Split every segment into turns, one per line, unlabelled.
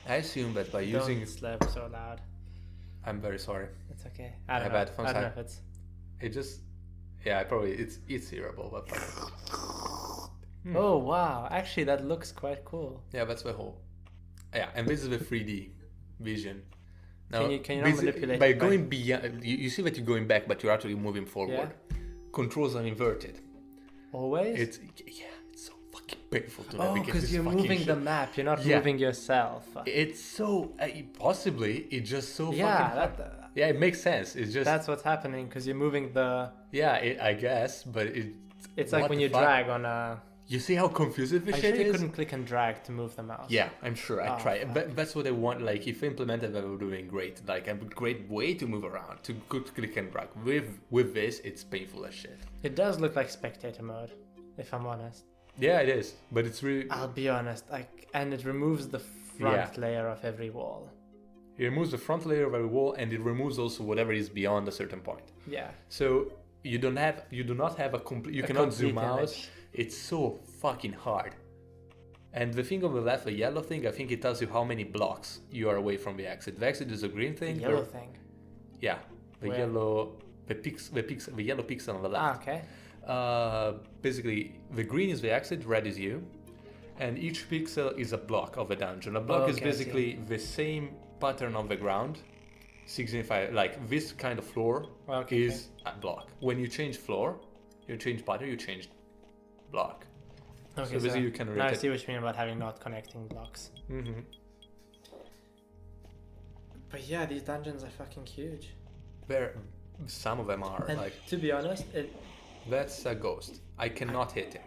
I assume that by
Don't
using...
slurp so loud.
I'm very sorry.
It's okay. I don't
My bad.
know. I don't know if it's...
It just... Yeah, it's hearable, but...
Oh, wow. Actually, that looks quite cool.
Yeah, that's the whole... Yeah, and this is the 3D vision. Now,
Can you not manipulate
by
it
going beyond... You see that you're going back, but you're actually moving forward.
Yeah.
Controls are inverted.
Always?
It's so fucking painful to
Oh,
navigate
because
this
you're
fucking
moving
shit.
the map. You're not moving yourself.
It's so... possibly, it's just so fucking...
Yeah,
Yeah, it makes sense. It's just...
that's what's happening because you're moving the...
Yeah, I guess, but
It's like when you drag on a...
You see how confusing this
I'm
shit
sure you
is?
couldn't click and drag to move the mouse.
Yeah, I'm sure. I tried.
fuck.
But that's what I want. Like, if implemented, that would be doing great. Like, a great way to move around, to click and drag. With this, it's painful as shit.
It does look like spectator mode, if I'm honest.
Yeah, it is. But it's really...
I'll be honest. And it removes the front layer of every wall.
It removes the front layer of every wall, and it removes also whatever is beyond a certain point.
Yeah.
So you do not have a complete... You cannot zoom out.
Image.
It's so fucking hard. And the thing on the left, the yellow thing, I think it tells you how many blocks you are away from the exit. The exit is a green thing.
The yellow thing.
Yeah, the
Where?
yellow, the yellow pixel on the left.
Okay.
Basically, the green is the exit, red is you, and each pixel is a block of a dungeon. A block is
Okay, I
basically the same pattern on the ground. Signify like this kind of floor is a block. When you change floor, you change pattern, you change block.
Okay,
so basically you can
now I
rotate.
see what you mean about having not connecting blocks.
Mm-hmm.
But yeah, these dungeons are fucking huge.
Some of them are
And
like
to be honest,
that's a ghost. I cannot hit him.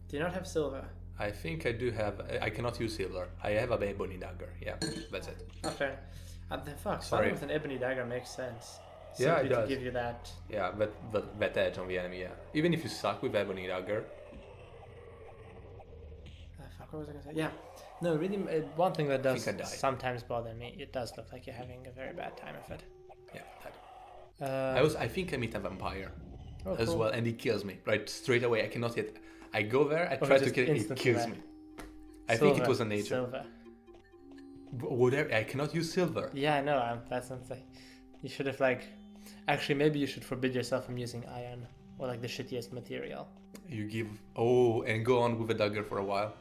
do you not have silver?
I think I do have. I cannot use silver. I have a ebony dagger. Yeah, that's it.
Okay. The fuck,
Sorry.
starting with an ebony dagger makes sense.
Yeah, it
Simply
does.
to give you that.
Yeah, that edge on the enemy. Yeah, even if you suck with ebony dagger.
Fuck, what was I gonna say? Yeah. No, really, one thing that does
think I died.
sometimes bother me, it does look like you're having a very bad time of it.
Yeah, that. I think I meet a vampire as
cool.
well, and he kills me right straight away. I cannot hit. I go there. I
he
try to
just
kill. It
instantly
kills
ran.
me. I think it
Silver,
was a nature.
Silver.
Whatever. I cannot use silver.
Yeah, I know. That's something. You should have actually maybe you should forbid yourself from using iron or like the shittiest material.
You give and go on with a dagger for a while.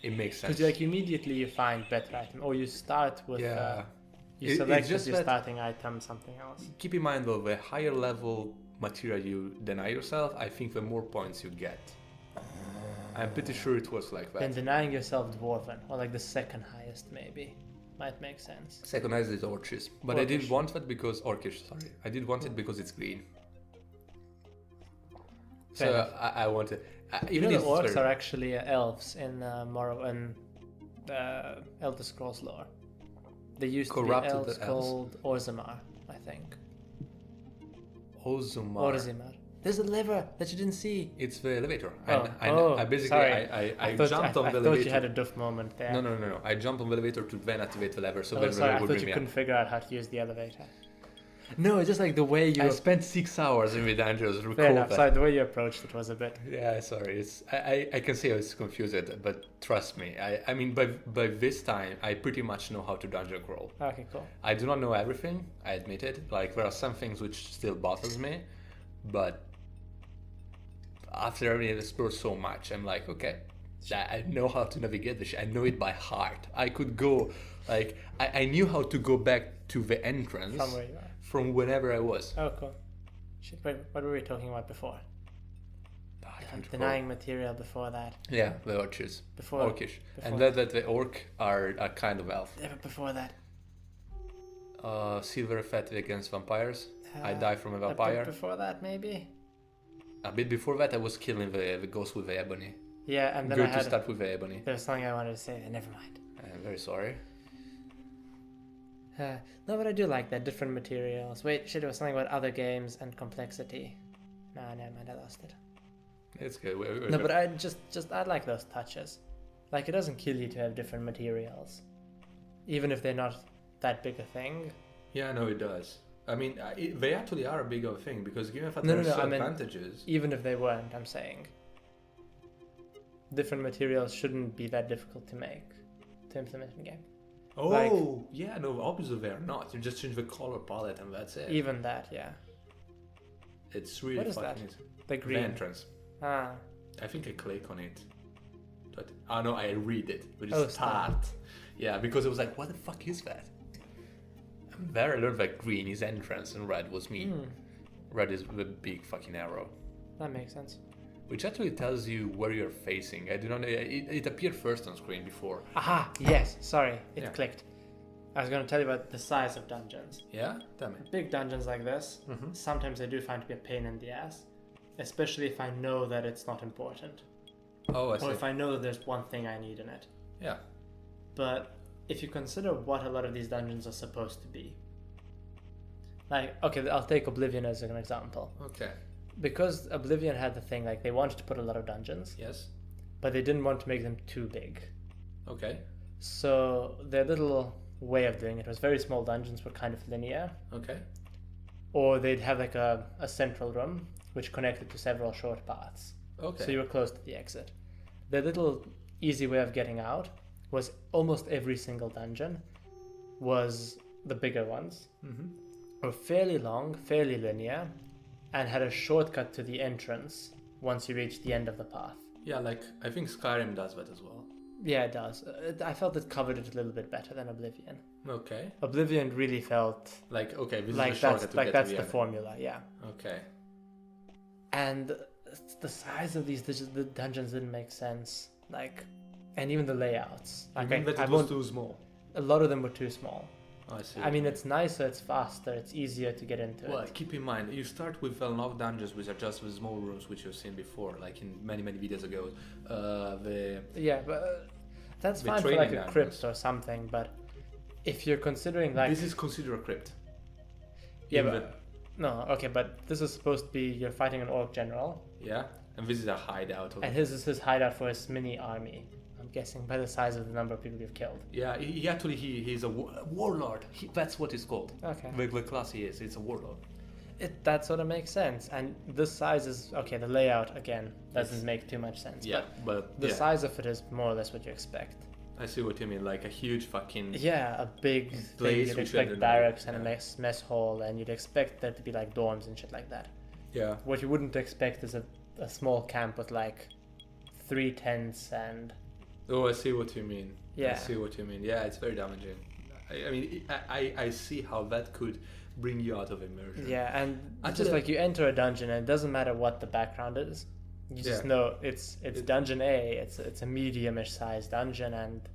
It makes sense.
Because immediately you find better item, or you start with you select
it's just
as your
that-
starting item something else.
Keep in mind though, the higher level material you deny yourself, I think the more points you get. I'm pretty sure it was like that.
And denying yourself dwarven, or like the second highest maybe, might make sense.
Second highest is orcish, but I
Orcish.
didn't want that because orcish. Sorry, I did want it because it's green.
Fair
So
enough.
I wanted.
You
Even
know
if
the
it's
orcs
very-
are actually elves in Elder Scrolls lore. They used to be
Corrupted
elves
elves.
called Orzammar, I think.
Ozumar.
Orzammar. There's a lever that you didn't see.
It's the elevator.
Oh,
I basically
sorry.
I
thought,
jumped on
I
the
thought
elevator.
you had a duff moment there.
No. I jumped on the elevator to then activate the lever, so
Oh,
the
sorry, I
lever would
thought
bring
you
me
couldn't
up.
figure out how to use the elevator. No, it's just like the way you...
I spent 6 hours in the dungeons.
Fair
Recall
enough.
that.
Sorry, the way you approached it was a bit...
Yeah, sorry. It's I can say I was confused, but trust me. I mean, by this time, I pretty much know how to dungeon crawl.
Okay, cool.
I do not know everything. I admit it. Like there are some things which still bothers me, but after having explored so much, I'm like, okay, I know how to navigate this shit. I know it by heart. I could go, like, I knew how to go back to the entrance
From where you are.
from whenever I was.
Oh, cool. Shit, wait, what were we talking about before?
I can't recall.
Denying material before that.
Yeah, the orches.
Before
Orcish. And
before
that the orc are a kind of elf.
Yeah, but before that.
Silver effective against vampires. I
Uh,
die from a
A bit
vampire.
before that, maybe?
A bit before that, I was killing the ghost with the ebony.
Yeah, and then
Good
I
to
had...
start with the ebony.
There was something I wanted to say, and never mind.
I'm very sorry.
No, but I do like that. Different materials. Wait, shit, it was something about other games and complexity. No, never mind, I lost it.
It's good.
No, but I just I like those touches. Like, it doesn't kill you to have different materials. Even if they're not that big a thing.
Yeah, no, it does. I mean, they actually are a big of a thing because given that
No,
there are
I mean,
advantages.
even if they weren't, I'm saying. Different materials shouldn't be that difficult to make. to implement in game.
Oh, yeah, no, obviously they're not. You just change the color palette and that's it.
Even that, yeah.
It's really
What is
fucking
that?
easy.
The green.
The entrance.
Ah.
I think I click on it. But, no, I read it. Which
Oh,
is start. Yeah, because it was like, what the fuck is that? And there I learned that green is entrance and red was me. Red is the big fucking arrow.
That makes sense.
Which actually tells you where you're facing. I do not know. It appeared first on screen before.
Aha! Yes, sorry. It clicked. I was going to tell you about the size of dungeons.
Yeah? Tell me.
Big dungeons like this, sometimes I do find to be a pain in the ass. Especially if I know that it's not important.
Oh, I see.
Or if I know that there's one thing I need in it.
Yeah.
But if you consider what a lot of these dungeons are supposed to be. Like, okay, I'll take Oblivion as an example.
Okay.
Because Oblivion had the thing, like, they wanted to put a lot of dungeons.
Yes.
But they didn't want to make them too big.
Okay.
So their little way of doing it was very small dungeons were kind of linear.
Okay.
Or they'd have like a central room which connected to several short paths.
Okay.
So you were close to the exit. The little easy way of getting out was almost every single dungeon was the bigger ones. Were fairly long, fairly linear, and had a shortcut to the entrance once you reached the end of the path.
Yeah, like, I think Skyrim does that as well.
Yeah, it does. I felt it covered it a little bit better than Oblivion.
Okay.
Oblivion really felt
like, okay, this
like
is the shortcut to get
that's
to
the
end.
formula, yeah.
Okay.
And the size of these the dungeons didn't make sense. Like, and even the layouts. Like,
You mean that it was too small?
A lot of them were too small.
I see.
I mean, it's nicer, it's faster, it's easier to get into
Well,
it.
keep in mind, you start with a lot of dungeons which are just the small rooms which you've seen before, like in many videos ago.
Yeah, but that's
the
fine for
training
like a
dungeons.
crypt or something, but if you're considering like...
This is considered a crypt.
Yeah,
In
but... No, okay, but this is supposed to be you're fighting an orc general.
Yeah, and this is a hideout.
And his is his hideout for his mini army. I'm guessing by the size of the number of people you've killed.
Yeah, he actually he's a warlord. That's what it's called.
Okay.
The class he is, it's a warlord.
That sort of makes sense. And this size is okay. The layout again doesn't make too much sense.
Yeah, but
the size of it is more or less what you expect.
I see what you mean, like a huge fucking
a big
place.
You'd expect barracks and a mess hall, and you'd expect there to be like dorms and shit like that.
Yeah.
What you wouldn't expect is a small camp with like 3 tents and.
Oh, I see what you mean.
Yeah.
I see what you mean. Yeah, it's very damaging. I mean, I see how that could bring you out of immersion.
Yeah, and just like you enter a dungeon and it doesn't matter what the background is. You just know it's dungeon A. It's a medium-ish sized dungeon, and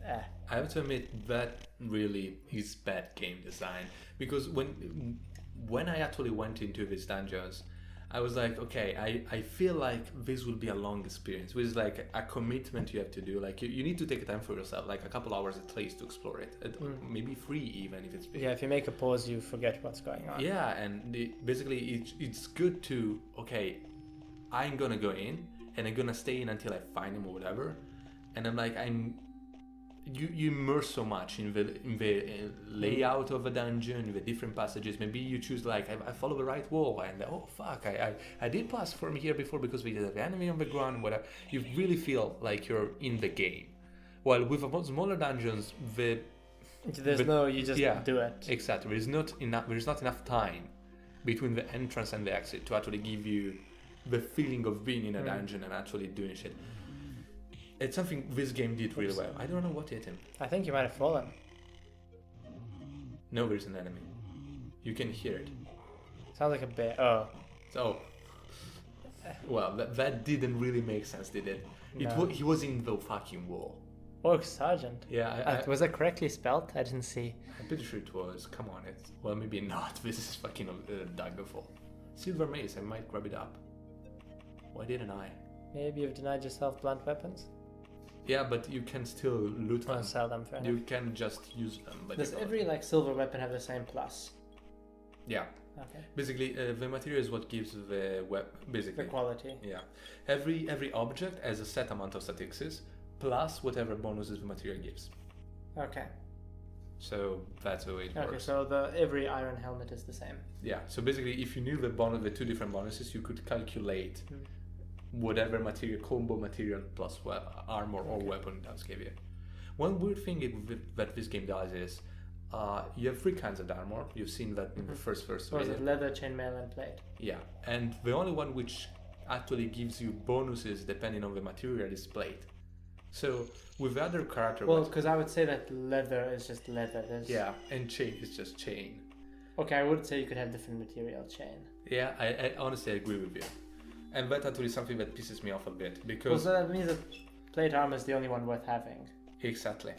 I have to admit that really is bad game design, because when I actually went into these dungeons, I was like, okay, I feel like this will be a long experience. This is like a commitment you have to do. Like you need to take time for yourself, like a couple hours at least to explore it. Maybe 3 even if it's big.
Yeah, if you make a pause, you forget what's going on.
Yeah, and basically it's good to, okay, I'm gonna go in and I'm gonna stay in until I find him or whatever. And I'm like, you immerse so much in the layout of a dungeon, the different passages. Maybe you choose like I follow the right wall, and oh fuck, I did pass from here before because we did have enemy on the ground, whatever. You really feel like you're in the game. While with the smaller dungeons, you just
do it.
Exactly. There's not enough time between the entrance and the exit to actually give you the feeling of being in a dungeon and actually doing shit. It's something this game did really well. I don't know what hit him.
I think you might have fallen.
No, there's an enemy. You can hear it.
Sounds like a bear. Oh.
So, well, that didn't really make sense, did it?
No.
He was in the fucking wall.
Orc Sergeant.
Yeah.
Was that correctly spelled? I didn't see.
I'm pretty sure it was. Come on, well, maybe not. This is fucking Daggerfall. Silver Mace, I might grab it up. Why didn't I?
Maybe you've denied yourself blunt weapons?
Yeah, but you can still loot them.
Sell them, fair
You
enough.
can just use them. But
Does every silver weapon have the same plus?
Yeah.
Okay.
Basically, the material is what gives the weapon. Basically.
The quality.
Yeah. Every object has a set amount of statistics plus whatever bonuses the material gives.
Okay.
So that's the way it
works. Okay, so every iron helmet is the same.
Yeah. So basically, if you knew the 2 different bonuses, you could calculate whatever material, combo material plus armor or weapon does give you. One weird thing that this game does is you have 3 kinds of armor. You've seen that in the first
Was
video.
it leather, chainmail, and plate?
Yeah, and the only one which actually gives you bonuses depending on the material is plate. So with the other character,
Well, because I would say that leather is just leather.
yeah, and chain is just chain.
Okay, I would say you could have different material chain.
Yeah, I honestly agree with you, and that actually is something that pisses me off a bit
Well,
because
so that means that plate armor is the only one worth having.
exactly.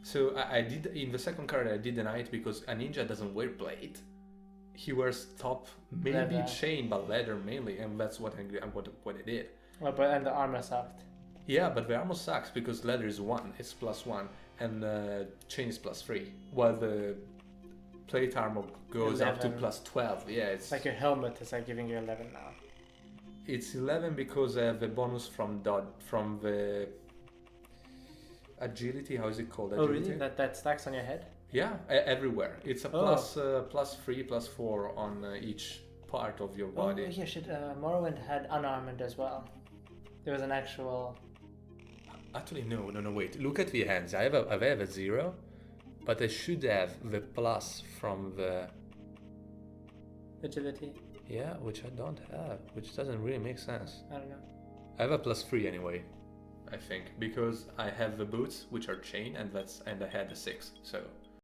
So I did in the second card I did deny it because a ninja doesn't wear plate. He wears top, maybe
Leather.
chain, but leather mainly, and that's what I did.
Well, but and the armor sucked.
Yeah, but the armor sucks because leather is 1, it's +1, and chain is +3, while the plate armor goes up to
11.
+12. Yeah, it's
Like your helmet is like giving you 11 now.
it's 11 because I have the bonus from the agility. How is it called?
Oh,
Agility?
really? That stacks on your head?
Yeah, everywhere. It's a +3, +4 on each part of your body.
Oh, yeah, shit. Morrowind had unarmored as well. There was an actual...
Actually, no, wait. Look at the hands. I have a 0, but I should have the plus from the...
agility.
Yeah, which I don't have, which doesn't really make sense.
I don't know.
I have a +3 anyway, I think, because I have the boots, which are chain, and I had a 6, so...